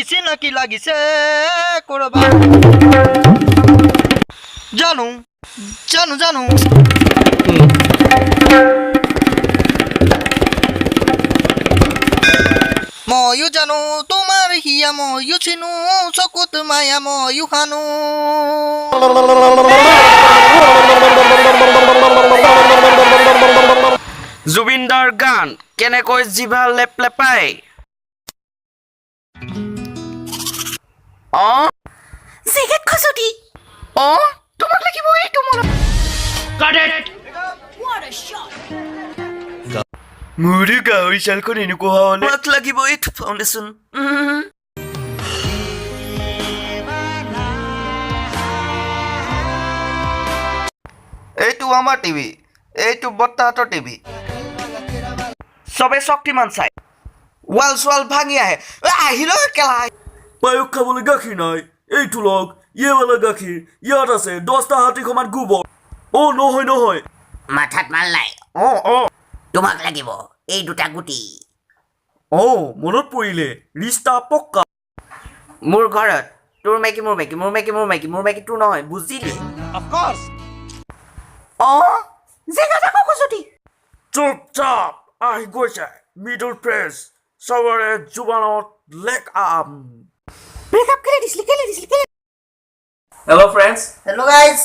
চিনাকি লাগিছে কৰবা জানো ময়ো জানো তোমাৰ হিয়া ময়ো চিনো চকুত মায়া ময়ো খানো জুবিনদাৰ গান কেনেকৈ জিভা লেপ লেপাই জেগেট খজতি তোমাক লাগিব এইটো মনত মোৰ গাঁৱৰ চালখন এনেকুৱা হ'লে তোমাক লাগিব এইটো ফাউণ্ডেশ্যন এইটো আমাৰ টিভি এইটো বৰ্তাহঁতৰ টিভি চবে শক্তিমান চাই ৱাল চোৱাল ভাঙি আহে আহিল কেলা পায়স খাবলৈ গাখীৰ নাই এইটো লগ ইয়েৱালা গাখীৰ ইয়াত আছে 10টা হাতী সমান গোবৰ নহয় মাথাত মাল নাই তোমাক লাগিব এই দুটা গুটি মনত পৰিলে ৰিষ্টা পক্কা মোৰ ঘৰত তোৰ মাইকী মোৰ মাইকী তোৰ নহয় বুজিলি জেগেট আকৌ খজতি চুপচাপ আহি গৈছে মিডল প্ৰেছ চবৰে জুবানত লেক আম ব্ৰেকআপ কেলে দিছিলি হেল্ল' ফ্ৰেণ্ডছ হেল্ল' গাইজ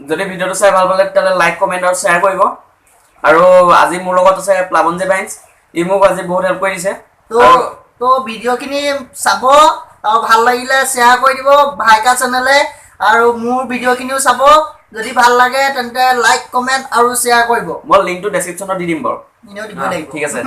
যদি ভিডিঅ'টো চাই ভাল পালে তেতিয়াহ'লে লাইক কমেণ্ট আৰু শ্বেয়াৰ কৰিব আৰু আজি মোৰ লগত আছে প্লাৱনজী বাইন্স ই মোক আজি বহুত হেল্প কৰি দিছে তো ভিডিঅ'খিনি চাব আৰু ভাল লাগিলে শ্বেয়াৰ কৰি দিব ভাইকা চেনেলে আৰু মোৰ ভিডিঅ'খিনিও চাব যদি ভাল লাগে তেন্তে লাইক কমেণ্ট আৰু শ্বেয়াৰ কৰিব মই লিংকটো ডেছক্ৰিপশ্যনত দি দিম বাৰু এনেও দিব লাগিব ঠিক আছে